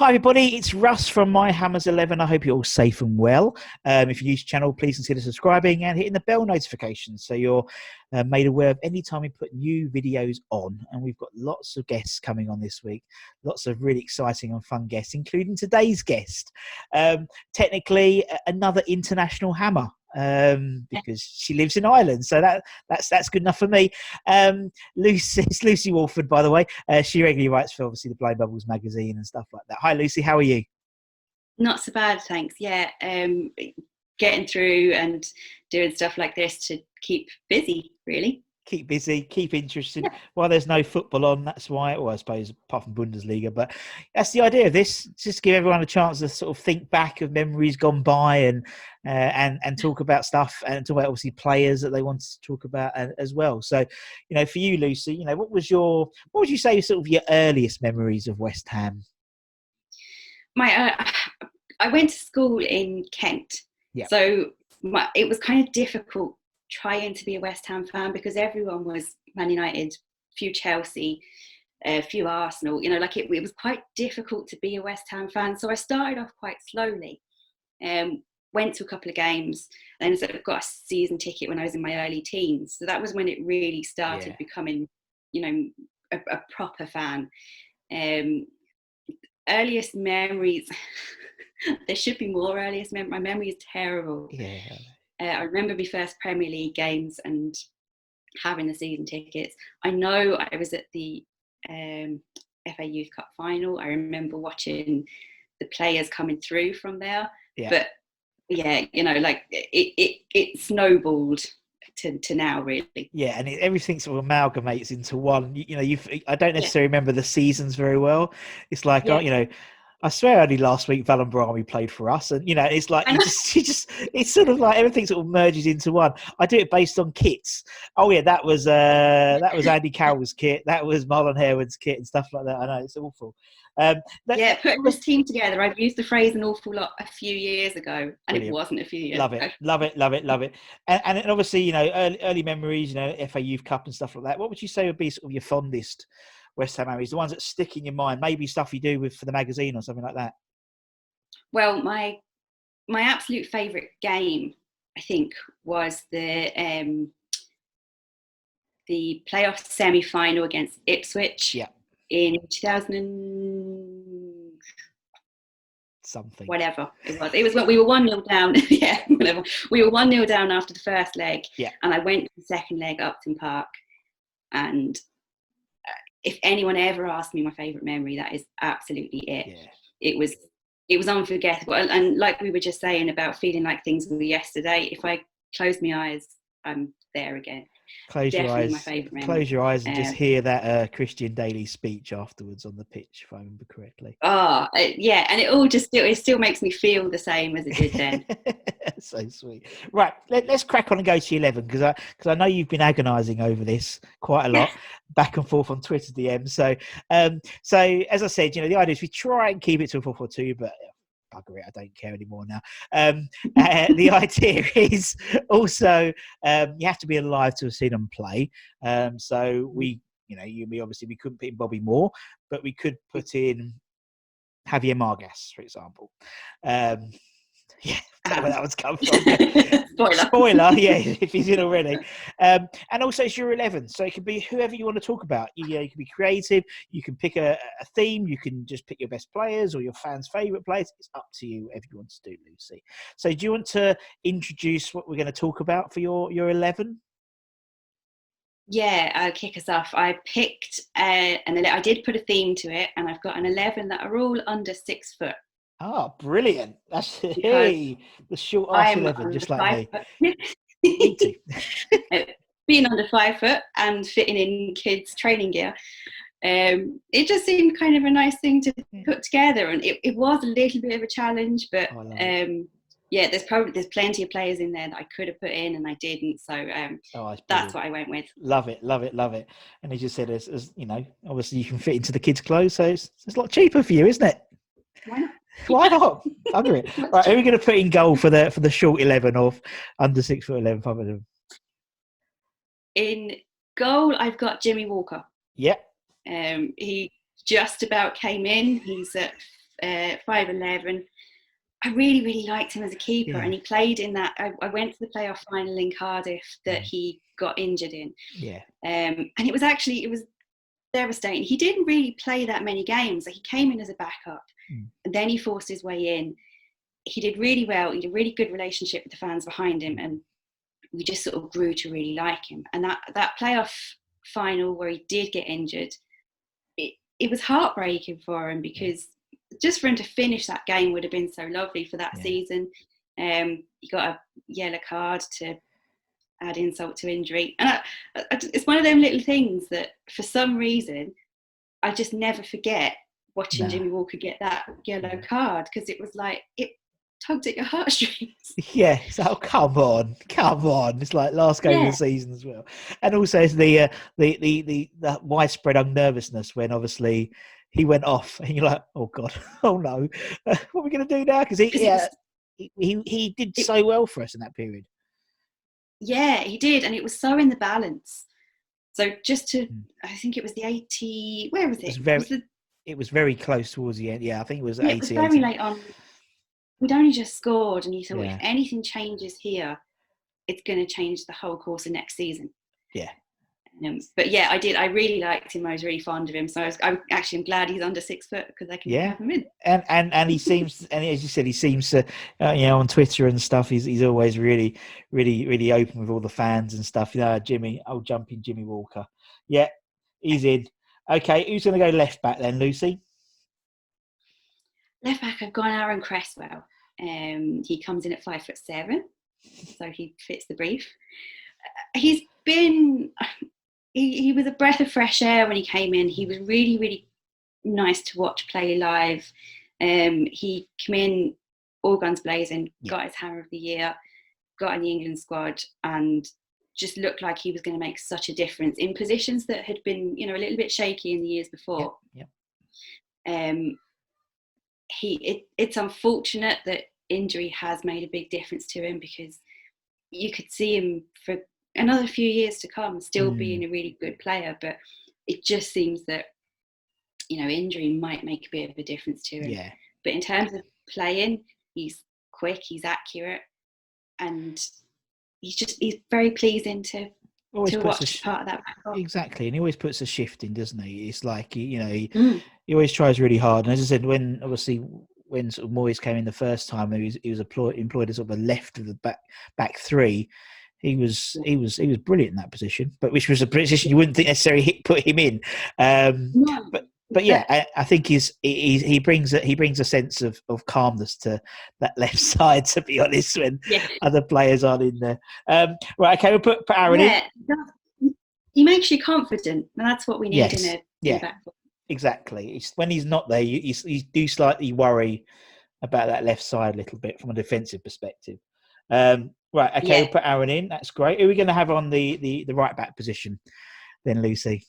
Hi everybody, it's Russ from My Hammers 11. I hope you're all safe and well. If you're new to the channel, please consider subscribing and hitting the bell notification so you're made aware of any time we put new videos on. And we've got lots of guests coming on this week, lots of really exciting and fun guests, including today's guest. Technically, another international hammer. Because she lives in Ireland, so that's good enough for me. It's Lucy Woolford, by the way. She regularly writes for obviously the Blowing Bubbles magazine and stuff like that. Hi Lucy, how are you? Not so bad, thanks. Yeah, getting through and doing stuff like this to keep busy, really. Keep busy, keep interested. Yeah. While there's no football on, that's why. Well, I suppose apart from Bundesliga, but that's the idea of this. Just give everyone a chance to sort of think back of memories gone by and talk about stuff and talk about obviously players that they wanted to talk about as well. So, for you, Lucy, what would you say sort of your earliest memories of West Ham? I went to school in Kent, so it was kind of difficult trying to be a West Ham fan because everyone was Man United, few Chelsea, a few Arsenal. It was quite difficult to be a West Ham fan. So I started off quite slowly. Went to a couple of games, then sort of got a season ticket when I was in my early teens. So that was when it really started becoming, a proper fan. Earliest memories, there should be more earliest memories. My memory is terrible. Yeah. I remember my first Premier League games and having the season tickets. I know I was at the FA Youth Cup final. I remember watching the players coming through from there. Yeah. But yeah, it snowballed to now, really. Yeah, and everything sort of amalgamates into one. I don't necessarily remember the seasons very well. It's like, I swear only last week Valon Brahmi played for us, and it's like it's sort of like everything sort of merges into one. I do it based on kits. Oh yeah, that was Andy Carroll's kit, that was Marlon Harewood's kit and stuff like that. I know it's awful. Putting this team together. I've used the phrase an awful lot a few years ago, and Brilliant. It wasn't a few years ago. Love it. And obviously, early memories, FA Youth Cup and stuff like that. What would you say would be sort of your fondest West Ham memories, the ones that stick in your mind, maybe stuff you do for the magazine or something like that? Well, my absolute favourite game, I think, was the playoff semi-final against Ipswich in 2000 something. Whatever it was when we were 1-0 down. Whatever. We were 1-0 down after the first leg, and I went to the second leg, Upton Park, and if anyone ever asked me my favourite memory, that is absolutely it. Yeah. It was unforgettable. And like we were just saying about feeling like things were yesterday, if I close my eyes, I'm there again. Close Definitely your eyes. My favourite memory. Close your eyes and just hear that Christian Daly speech afterwards on the pitch, if I remember correctly. And it still makes me feel the same as it did then. So sweet. Right, let's crack on and go to 11 because I know you've been agonising over this quite a lot, back and forth on Twitter DM. So as I said, the idea is we try and keep it to a 4-4-2, but bugger it, I don't care anymore now. The idea is also you have to be alive to have seen them play. So we obviously we couldn't put in Bobby Moore, but we could put in Javier Margas, for example. Where that one's come from. Spoiler, if he's in already. And also it's your 11, so it can be whoever you want to talk about. You can be creative, you can pick a theme, you can just pick your best players or your fans' favourite players. It's up to you whatever you want to do, Lucy. So do you want to introduce what we're going to talk about for your 11? Yeah, I'll kick us off. I picked I did put a theme to it, and I've got an 11 that are all under 6 foot. Oh, brilliant. That's the short ass 11, just like me. Me too. Being under 5 foot and fitting in kids' training gear, it just seemed kind of a nice thing to put together. And it was a little bit of a challenge, but there's plenty of players in there that I could have put in and I didn't. So that's what I went with. Love it. And as you said, as obviously you can fit into the kids' clothes, so it's a lot cheaper for you, isn't it? Why not? Under it. Right, who are we going to put in goal for the short 11 of under 6 foot 11? 5 of them. In goal, I've got Jimmy Walker. Yep. He just about came in. He's at 5'11". I really, really liked him as a keeper, and he played in that. I went to the playoff final in Cardiff that he got injured in. Yeah. And it was devastating. He didn't really play that many games. Like, he came in as a backup, and then he forced his way in. He did really well. He had a really good relationship with the fans behind him, and we just sort of grew to really like him. And that playoff final where he did get injured, it was heartbreaking for him, because just for him to finish that game would have been so lovely for that season. He got a yellow card to add insult to injury. And it's one of them little things that for some reason I just never forget watching Jimmy Walker get that yellow card, because it was like, it tugged at your heartstrings. Yeah, so come on. It's like last game of the season as well. And also it's the widespread unnervousness when obviously he went off, and you're like, oh God, oh no, what are we going to do now? Because he did so well for us in that period. Yeah, he did, and it was so in the balance. So just to, I think it was the 80. Where was it? It was very close towards the end. Yeah, I think it was 80. It was very late on. We'd only just scored, and you thought, if anything changes here, it's going to change the whole course of next season. Yeah. But yeah, I did. I really liked him. I was really fond of him. So I'm glad he's under 6 foot, because I can have him in. And he seems, and as you said, he seems to, on Twitter and stuff, he's always really, really, really open with all the fans and stuff. Jimmy, I'll jump in Jimmy Walker. Yeah, he's in. Okay, who's going to go left back then, Lucy? Left back, I've gone Aaron Cresswell. He comes in at 5'7", so he fits the brief. He's been. He was a breath of fresh air when he came in. He was really, really nice to watch play live. He came in all guns blazing, got his Hammer of the Year, got in the England squad, and just looked like he was going to make such a difference in positions that had been, a little bit shaky in the years before. It's unfortunate that injury has made a big difference to him, because you could see him for another few years to come still being a really good player, but it just seems that injury might make a bit of a difference to him. But in terms of playing, he's quick, he's accurate, and he's very pleasing to watch part of that back. Exactly, and he always puts a shift in, doesn't he? It's like he always tries really hard. And as I said, when sort of Moyes came in the first time, he was employed as sort of a left of the back three. He was brilliant in that position, but which was a position you wouldn't think necessarily put him in. But yeah, I think he brings a sense of calmness to that left side. To be honest, when other players aren't in there. Right, okay, we'll put Aaron in. He makes you confident, and that's what we need in a back four. Exactly. When he's not there, you do slightly worry about that left side a little bit from a defensive perspective. Right, okay, we'll put Aaron in. That's great. Who are we going to have on the right back position then, Lucy?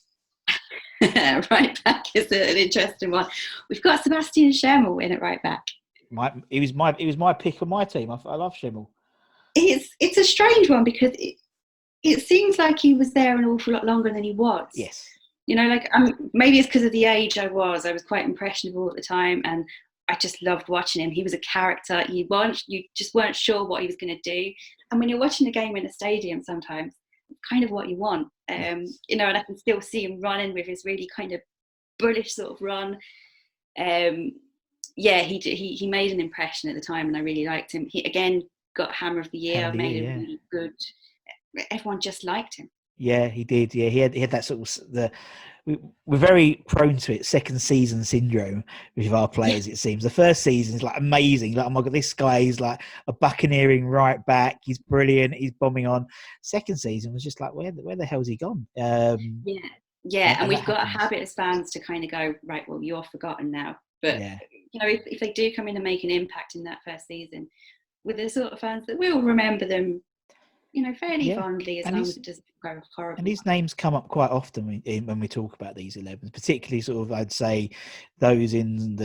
Right back is an interesting one. We've got Sebastian Schemmel in at right back. He was my pick on my team. I love Schemmel. It's a strange one, because it seems like he was there an awful lot longer than he was. Yes. Maybe it's because of the age I was quite impressionable at the time, and I just loved watching him. He was a character. You just weren't sure what he was going to do. And when you're watching a game in a stadium, sometimes it's kind of what you want. And I can still see him running with his really kind of bullish sort of run. He made an impression at the time, and I really liked him. He again got Hammer of the Year, made a really good. Everyone just liked him. Yeah, he did. Yeah, he had that sort of we're very prone to it. Second season syndrome with our players. It seems the first season is like amazing. Like, oh my God, this guy is like a buccaneering right back. He's brilliant. He's bombing on. Second season was just like, where the hell's he gone? And we've got a habit as fans to kind of go, right, well, you're forgotten now. But if they do come in and make an impact in that first season, with the sort of fans that will remember them, fairly fondly, as long as it doesn't go horrible. And these names come up quite often when we talk about these 11s, particularly sort of, I'd say, those in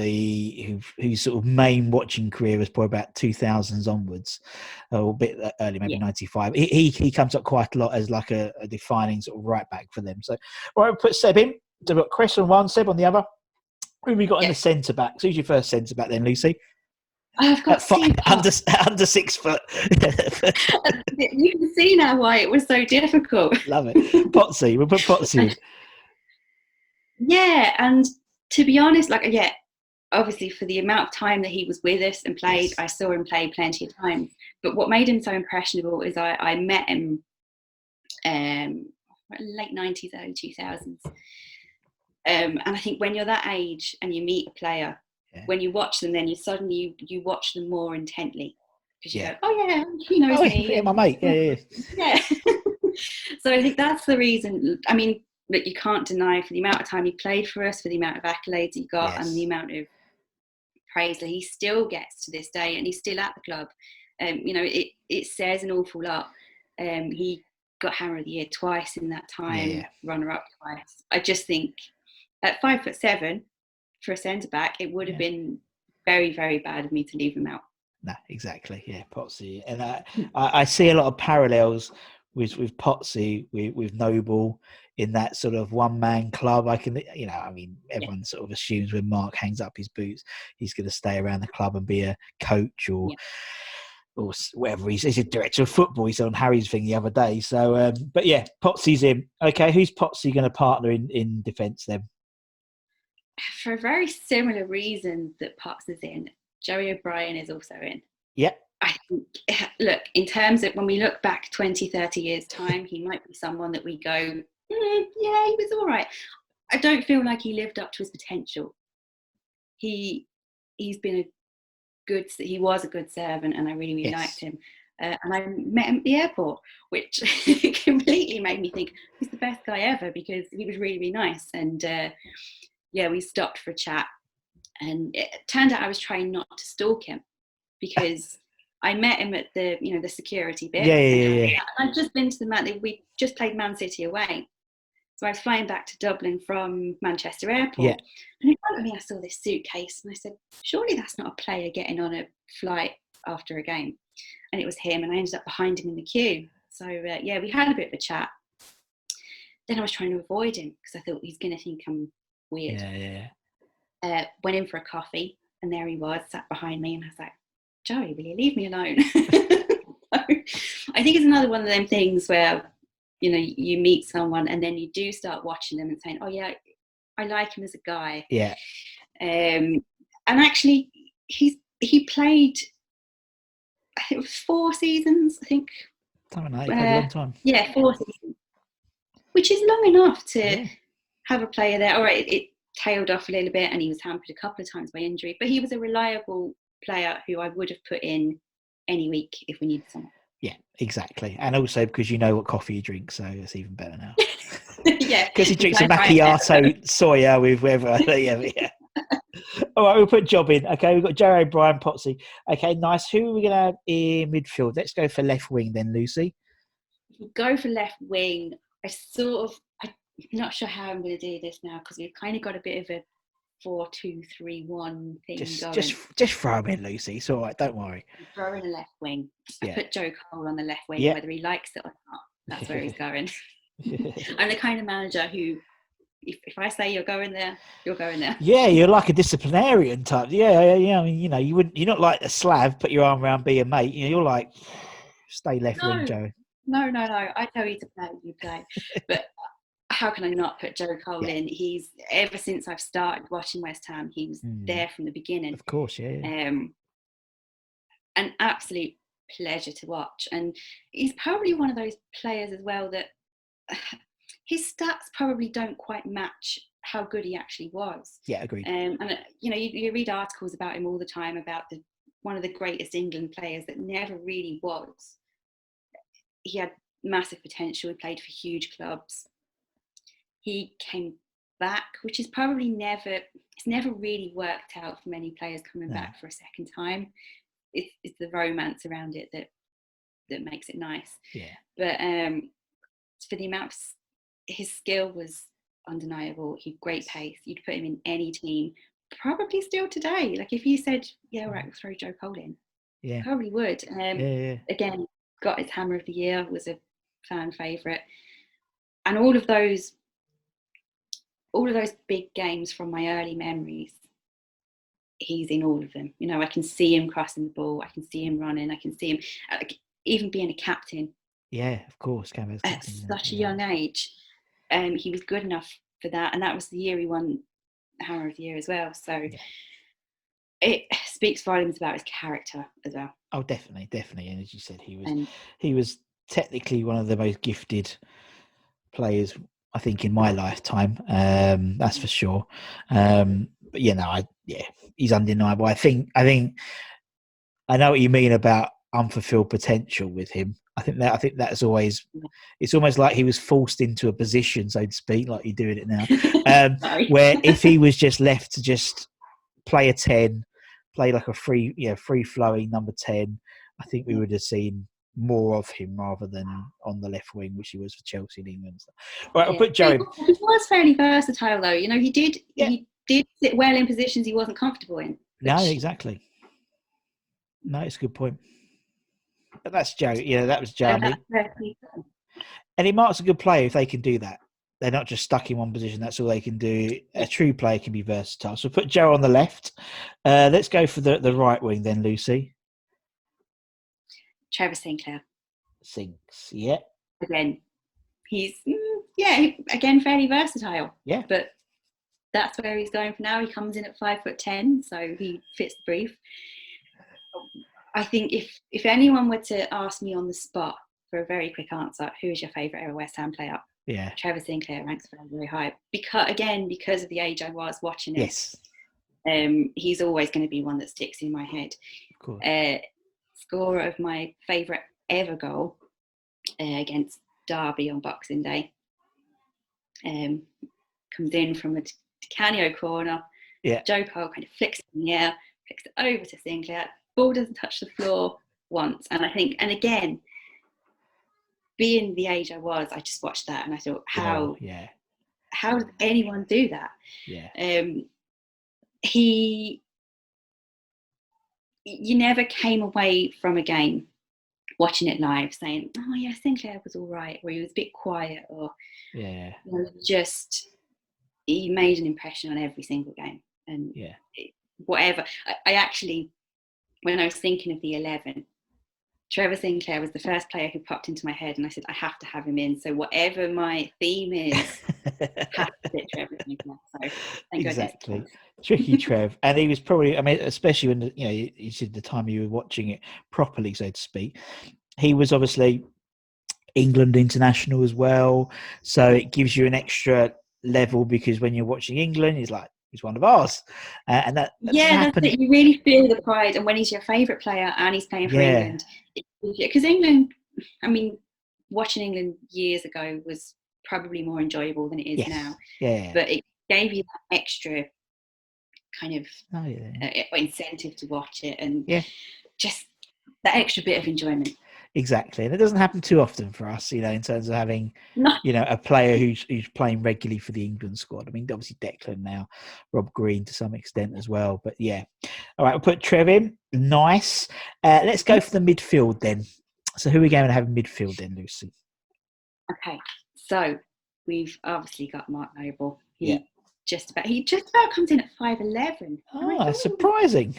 whose sort of main watching career was probably about 2000s onwards, or a bit early, maybe 95. He comes up quite a lot as like a defining sort of right back for them. So, all right, we'll put Seb in. So we've got Chris on one, Seb on the other. Who have we got in the centre backs? Who's your first centre back then, Lucy? I've got Steve under 6 foot. You can see now why it was so difficult. Love it. Potsy. We'll put Potsy in. Yeah, and to be honest, obviously for the amount of time that he was with us and played, I saw him play plenty of times. But what made him so impressionable is I met him late 90s, early 2000s. And I think when you're that age and you meet a player, when you watch them, then you suddenly you watch them more intently because you go, oh yeah, he knows me. Yeah, my mate. Yeah. So I think that's the reason. I mean, that you can't deny for the amount of time he played for us, for the amount of accolades he got, and the amount of praise that he still gets to this day, and he's still at the club. It says an awful lot. He got Hammer of the Year twice in that time, runner-up twice. I just think at 5'7" for a centre back, it would have been very, very bad of me to leave him out. No, exactly. Yeah, Potsy, and I see a lot of parallels with Potsy with Noble in that sort of one-man club. Everyone sort of assumes when Mark hangs up his boots, he's going to stay around the club and be a coach or whatever. He's a director of football. He said on Harry's thing the other day. So, but yeah, Potsy's in. Okay, who's Potsy going to partner in defence then? For a very similar reason that Potts is in, Joey O'Brien is also in. Yeah. I think, look, in terms of when we look back 20, 30 years' time, he might be someone that we go, yeah, he was all right. I don't feel like he lived up to his potential. He was a good servant, and I really, really liked him. And I met him at the airport, which completely made me think he's the best guy ever because he was really, really nice. And we stopped for a chat, and it turned out I was trying not to stalk him because I met him at the security bit. Yeah. And I'd just been to we just played Man City away. So I was flying back to Dublin from Manchester Airport. Yeah. And in front of me, I saw this suitcase. And I said, surely that's not a player getting on a flight after a game. And it was him. And I ended up behind him in the queue. So, we had a bit of a chat. Then I was trying to avoid him because I thought he's going to think I'm weird. Yeah. Went in for a coffee. And there he was, sat behind me. And I was like, Joey, will you leave me alone? I think it's another one of them things where, you meet someone and then you do start watching them and saying, oh yeah, I like him as a guy. Yeah. And actually he played, it was 4 seasons, I think. Something like that, a long time. Yeah, 4 seasons, which is long enough to have a player there. All right, it tailed off a little bit and he was hampered a couple of times by injury, but he was a reliable player who I would have put in any week if we needed someone. Yeah, exactly. And also because you know what coffee you drink, so it's even better now. Yeah. Because he drinks a macchiato soya with whatever. Yeah. All right, we'll put Job in. Okay, we've got Joey O'Brien, Potsy. Okay, nice. Who are we going to have in midfield? Let's go for left wing then, Lucy. If we go for left wing, I'm not sure how I'm going to do this now because we've kind of got a bit of a 4-2-3-1 thing going. Just throw him in, Lucy. It's all right. Don't worry. Throw in a left wing. I put Joe Cole on the left wing, whether he likes it or not. That's where he's going. I'm the kind of manager who, if I say you're going there, you're going there. Yeah, you're like a disciplinarian type. Yeah. I mean, you're not like a Slav. Put your arm around, be a mate. You're like, stay left wing, Joe. No. I tell you to play, you play. But how can I not put Joe Cole in? He's, ever since I've started watching West Ham, he was there from the beginning. Of course, yeah. An absolute pleasure to watch. And he's probably one of those players as well that his stats probably don't quite match how good he actually was. Yeah, agreed. And you read articles about him all the time about one of the greatest England players that never really was. He had massive potential. He played for huge clubs. He came back, which is probably it's never really worked out for many players coming back for a second time. It's the romance around it that makes it nice. Yeah. But for the amount of his skill was undeniable. He had great pace. You'd put him in any team, probably still today. Like if you said, yeah, all right, we'll throw Joe Cole in. Yeah. Probably would. Again, got his Hammer of the Year, was a fan favourite. And all of those all of those big games from my early memories, he's in all of them. You know, I can see him crossing the ball. I can see him running. I can see him even being a captain. Yeah, of course. At such a young age. He was good enough for that. And that was the year he won Hammer of the Year as well. So it speaks volumes about his character as well. Oh, definitely. And as you said, he was technically one of the most gifted players, I think, in my lifetime. That's for sure. But he's undeniable. I think I know what you mean about unfulfilled potential with him. I think that's always, it's almost like he was forced into a position, so to speak, like you're doing it now, where if he was just left to just play a 10, play like a free flowing number 10, I think we would have seen more of him rather than on the left wing, which he was for Chelsea and England. All right, I'll put Joe in. He was fairly versatile, though. You know, he did sit well in positions he wasn't comfortable in. No, exactly. No, it's a good point. But that's Joe. Yeah, that was Joe. And he marks a good player if they can do that. They're not just stuck in one position. That's all they can do. A true player can be versatile. So put Joe on the left. Let's go for the right wing then, Lucy. Trevor Sinclair. Sinks, yeah. Again, he's again fairly versatile. Yeah. But that's where he's going for now. He comes in at 5'10", so he fits the brief. I think if anyone were to ask me on the spot for a very quick answer, who is your favourite ever West Ham player? Yeah. Trevor Sinclair ranks very, very high. Because of the age I was watching it. Yes. He's always going to be one that sticks in my head. Of course. Scorer of my favourite ever goal against Derby on Boxing Day. Comes in from a Canio corner. Yeah. Joe Cole kind of flicks it in the air, flicks it over to Sinclair. Ball doesn't touch the floor once. And I think, and again, being the age I was, I just watched that and I thought, how does anyone do that? Yeah. You never came away from a game watching it live saying, oh yeah, Sinclair was all right, or he was a bit quiet, or he made an impression on every single game. And whatever. I actually, when I was thinking of the 11, Trevor Sinclair was the first player who popped into my head, and I said, I have to have him in. So whatever my theme is, has to fit Trevor Sinclair. So exactly. Tricky Trev. And he was probably, I mean, especially when, you said the time you were watching it properly, so to speak, he was obviously England international as well. So it gives you an extra level, because when you're watching England, he's one of ours. And that's it. You really feel the pride. And when he's your favourite player and he's playing for England, because England, I mean, watching England years ago was probably more enjoyable than it is now. Yeah. But it gave you that extra kind of incentive to watch it, and just that extra bit of enjoyment. Exactly. And it doesn't happen too often for us, in terms of having, a player who's playing regularly for the England squad. I mean, obviously Declan now, Rob Green to some extent as well. But yeah. All right, we'll put Trev in. Nice. Let's go for the midfield then. So who are we going to have in midfield then, Lucy? Okay. So we've obviously got Mark Noble. He just about comes in at 5'11". Oh, surprising.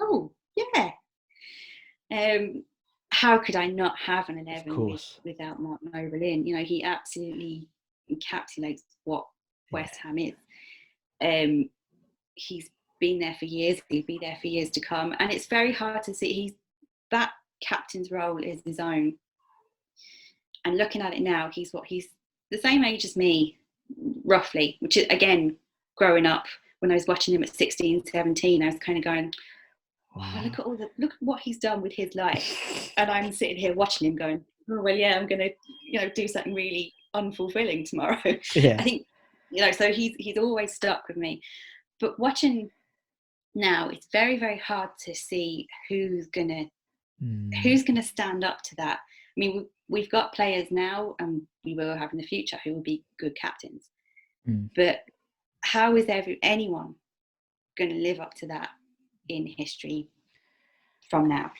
Oh, yeah. How could I not have an 11 without Mark Noble in? He absolutely encapsulates what West Ham is. He's been there for years. He'll be there for years to come. And it's very hard to see. That captain's role is his own. And looking at it now, he's the same age as me, roughly, which is, again, growing up, when I was watching him at 16, 17, I was kind of going, wow, look at what he's done with his life. And I'm sitting here watching him going, oh, well, yeah, I'm going to, do something really unfulfilling tomorrow. Yeah. I think, so he's always stuck with me. But watching now, it's very, very hard to see who's going to stand up to that. I mean, we've got players now, and we will have in the future, who will be good captains. But how is anyone going to live up to that in history from now?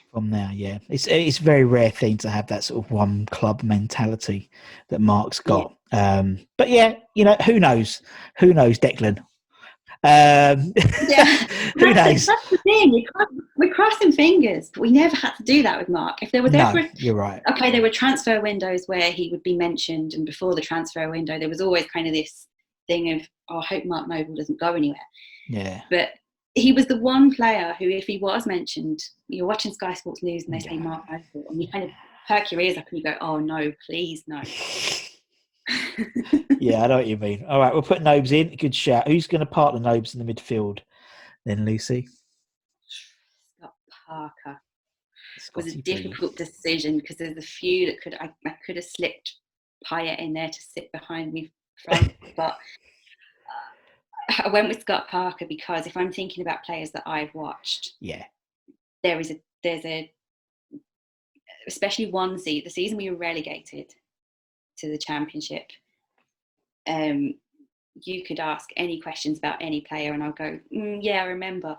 Yeah. It's a very rare thing to have that sort of one club mentality that Mark's got. But yeah, who knows? Who knows, Declan? Yeah, who knows? that's the thing. We're crossing fingers, but we never had to do that with Mark. If there was No, you're right. Okay, there were transfer windows where he would be mentioned, and before the transfer window, there was always kind of this thing of, I hope Mark Noble doesn't go anywhere. Yeah. But he was the one player who, if he was mentioned, you're watching Sky Sports News and they say Mark Noble, and you kind of perk your ears up and you go, oh no, please no. Yeah, I know what you mean. All right, we'll put Nobes in. Good shout. Who's going to partner Nobes in the midfield then, Lucy? Scott Parker. Scotty was a difficult decision because there's a few that I could have slipped Payet in there to sit behind me front, but I went with Scott Parker because if I'm thinking about players that I've watched, there's a especially the season we were relegated to the Championship. You could ask any questions about any player and I'll go, yeah, I remember.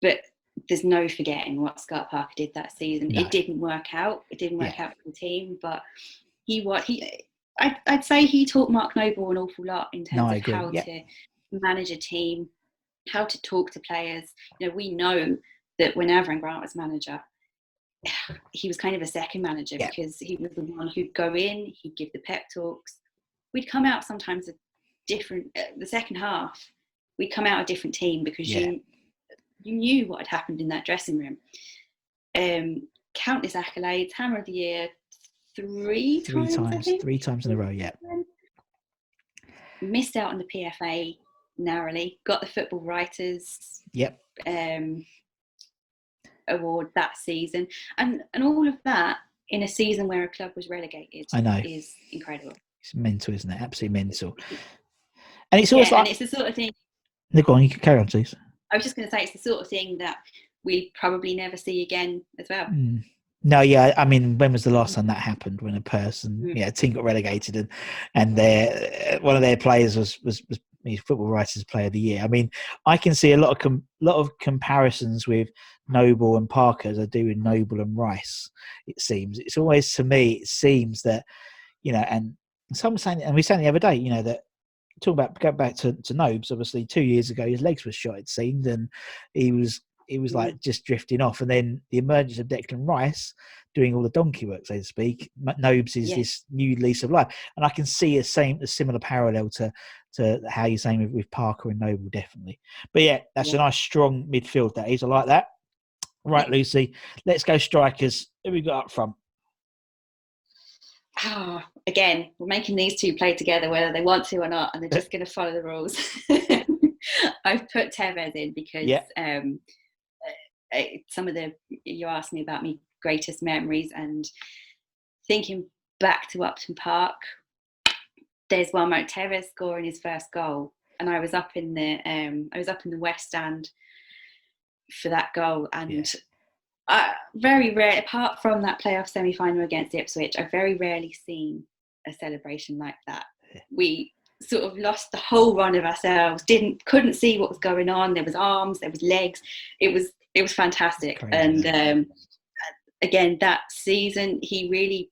But there's no forgetting what Scott Parker did that season. No. It didn't work out. It didn't work out for the team, but I'd say he taught Mark Noble an awful lot in terms of how to manage a team, how to talk to players. We know that when Avram Grant was manager, he was kind of a second manager because he was the one who'd go in, he'd give the pep talks. We'd come out sometimes the second half, we'd come out a different team because you knew what had happened in that dressing room. Countless accolades, Hammer of the Year, three times in a row, Missed out on the PFA narrowly, got the Football Writers award that season, and all of that in a season where a club was relegated. I know, is incredible. It's mental, isn't it? Absolutely mental. And it's always and it's the sort of thing. No, go on, you can carry on, please. I was just going to say it's the sort of thing that we probably never see again as well. No, I mean, when was the last time that happened? When a team got relegated and one of their players was Football Writers Player of the Year. I mean, I can see a lot of comparisons with Noble and Parker as I do with Noble and Rice. It seems it's always, to me, it seems that and someone saying, and we were saying the other day, that talk about go back to Nobes. Obviously, 2 years ago, his legs were shot. It seemed, and he was like just drifting off. And then the emergence of Declan Rice doing all the donkey work, so to speak. Nobes is this new lease of life, and I can see a similar parallel to how you're saying with Parker and Noble, definitely. But that's a nice strong midfield. That is, I like that. Right, Lucy, let's go strikers. Who we got up front? Again, we're making these two play together whether they want to or not, and they're just going to follow the rules. I've put Tevez in because you asked me about my greatest memories, and thinking back to Upton Park, there's one moment Tevez scoring his first goal, and I was up in the West Stand for that goal, and very rare, apart from that playoff semi-final against Ipswich, I've very rarely seen a celebration like that. We sort of lost the whole run of ourselves, couldn't see what was going on. There was arms, there was legs. It was fantastic. Crazy. And again, that season, he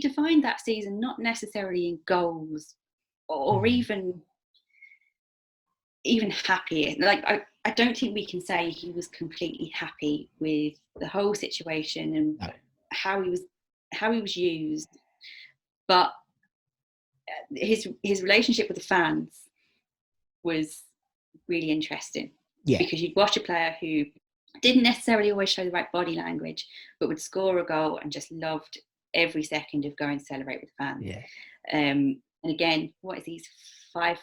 defined that season not necessarily in goals or even happy. Like I don't think we can say he was completely happy with the whole situation and how he was used, but his relationship with the fans was really interesting. Because you'd watch a player who didn't necessarily always show the right body language, but would score a goal and just loved every second of going to celebrate with the fans. And again, what is he? 5'8",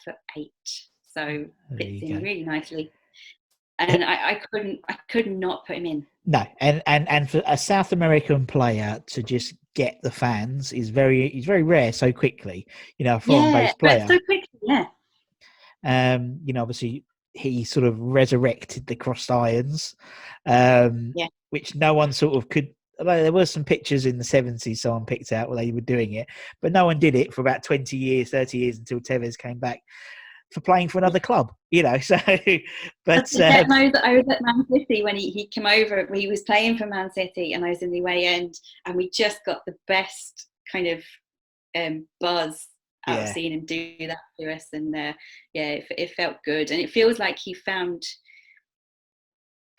so fits in really nicely. And I couldn't not put him in. No, and for a South American player to just get the fans he's very rare so quickly. A foreign-based player. So quickly, obviously he sort of resurrected the crossed irons, which no one sort of could. Although there were some pictures in the 70s someone picked out where they were doing it, but no one did it for about 20 years, 30 years until Tevez came back for playing for another club, so. But I was at Man City when he came over. He was playing for Man City, and I was in the away end, and we just got the best kind of buzz out of Yeah. seeing him do that to us, and it felt good, and it feels like he found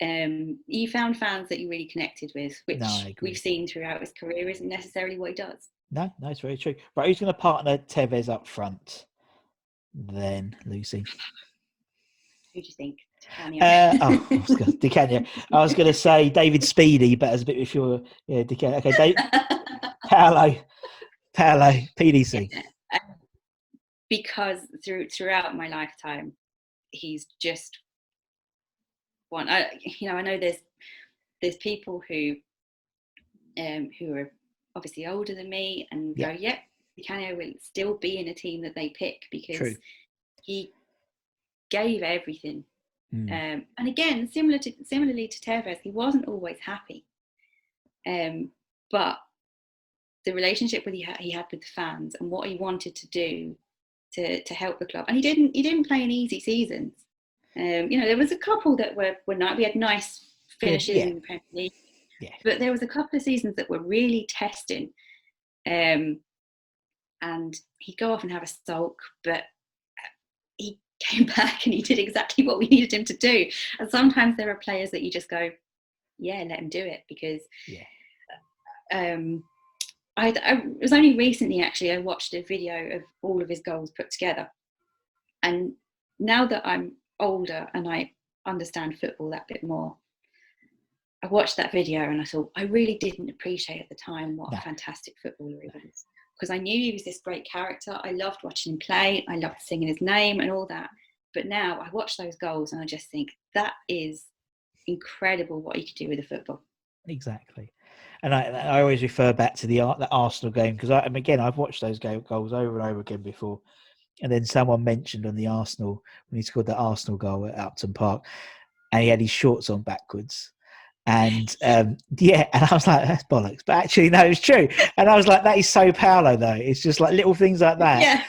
fans that he really connected with, which we've seen throughout his career isn't necessarily what he does. No, it's very true. Right, who's going to partner Tevez up front then, Lucy? Who do you think? Di I was going to say David Speedy, but as a bit if you're Di Canio. Okay, Paolo, PDC. Yeah. Because throughout my lifetime, he's just one. I know there's people who are obviously older than me and go, yep, Di Canio will still be in a team that they pick because he gave everything. And again, similarly to Tevez, he wasn't always happy. But the relationship he had with the fans and what he wanted to do to help the club, and he didn't play in easy seasons. There was a couple that were nice. We had nice finishes in the Premier League, but there was a couple of seasons that were really testing. And he'd go off and have a sulk, but he came back and he did exactly what we needed him to do. And sometimes there are players that you just go, yeah, let him do it, because it was only recently actually I watched a video of all of his goals put together, and now that I'm older and I understand football that bit more, I watched that video and I thought I really didn't appreciate at the time what a fantastic footballer he was, because I knew he was this great character. I loved watching him play, I loved singing his name and all that, but now I watch those goals and I just think that is incredible what he could do with a football. Exactly. And I always refer back to the Arsenal game, because I've watched those goals over and over again before. And then someone mentioned on the Arsenal, when he scored the Arsenal goal at Upton Park, and he had his shorts on backwards. And and I was like, that's bollocks. But actually, no, it's true. And I was like, that is so Paolo, though. It's just like little things like that.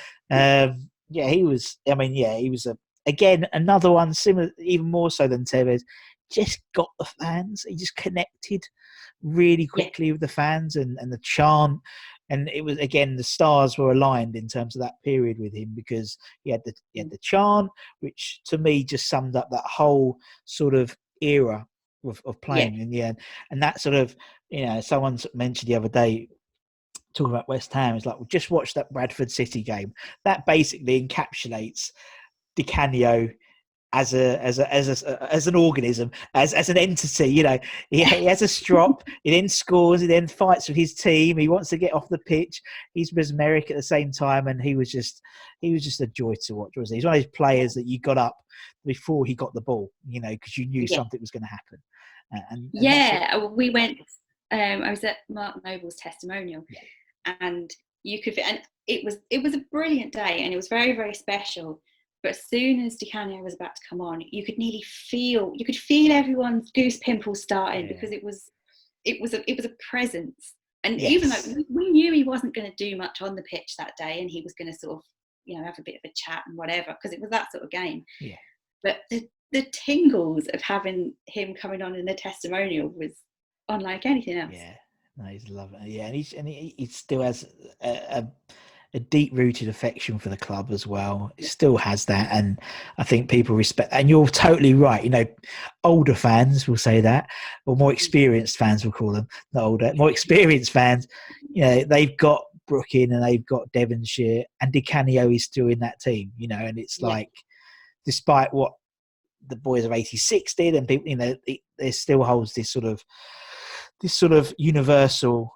He was, he was again, another one similar, even more so than Tevez. Just got the fans. He just connected really quickly with the fans and the chant. And it was, again, the stars were aligned in terms of that period with him, because he had the chant, which to me just summed up that whole sort of era of playing in the end. And that sort of, someone mentioned the other day, talking about West Ham, it's like, well, just watch that Bradford City game. That basically encapsulates Di Canio as an organism, as an entity. He has a strop, he then scores, he then fights with his team, he wants to get off the pitch, he's mesmeric at the same time, and he was just a joy to watch, wasn't he? He's one of those players that you got up before he got the ball, because you knew something was going to happen. We went, I was at Mark Noble's testimonial, and it was a brilliant day, and it was very, very special. But as soon as Di Canio was about to come on, you could feel everyone's goose pimples starting, because it was a presence. And even though we knew he wasn't going to do much on the pitch that day, and he was going to sort of, have a bit of a chat and whatever, because it was that sort of game. Yeah. But the tingles of having him coming on in the testimonial was unlike anything else. Yeah, no, he's lovely. Yeah, and he still has a deep-rooted affection for the club as well. It still has that, and I think people respect. And you're totally right. Older fans will say that, or more experienced fans will call them, not older, more experienced fans. They've got Brook in, and they've got Devonshire, and Di Canio is still in that team. And it's like, despite what the boys of '86 did, and people, there still holds this sort of universal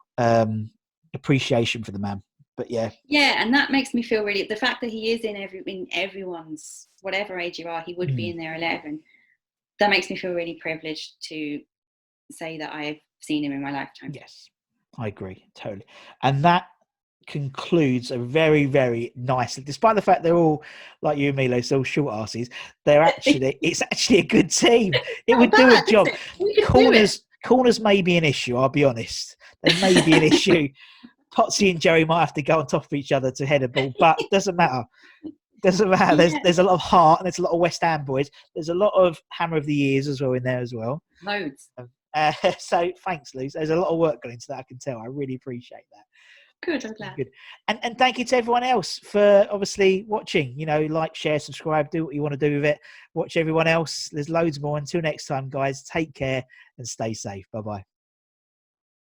appreciation for the man. But and that makes me feel really, the fact that he is in everyone's, whatever age you are, he would be in their 11. That makes me feel really privileged to say that I've seen him in my lifetime. Yes, I agree totally. And that concludes a very, very nice, despite the fact they're all like you and Milo, so short asses, it's actually a good team. It would do a job. Corners may be an issue, I'll be honest. They may be an issue. Potsy and Jerry might have to go on top of each other to head a ball, but it doesn't matter. There's a lot of heart, and there's a lot of West Ham boys. There's a lot of Hammer of the Years as well in there as well. Loads. So thanks, Luce. There's a lot of work going into that, I can tell. I really appreciate that. Good, I'm glad. Good. And thank you to everyone else for obviously watching. You know, like, share, subscribe, do what you want to do with it. Watch everyone else. There's loads more. Until next time, guys, take care and stay safe. Bye-bye.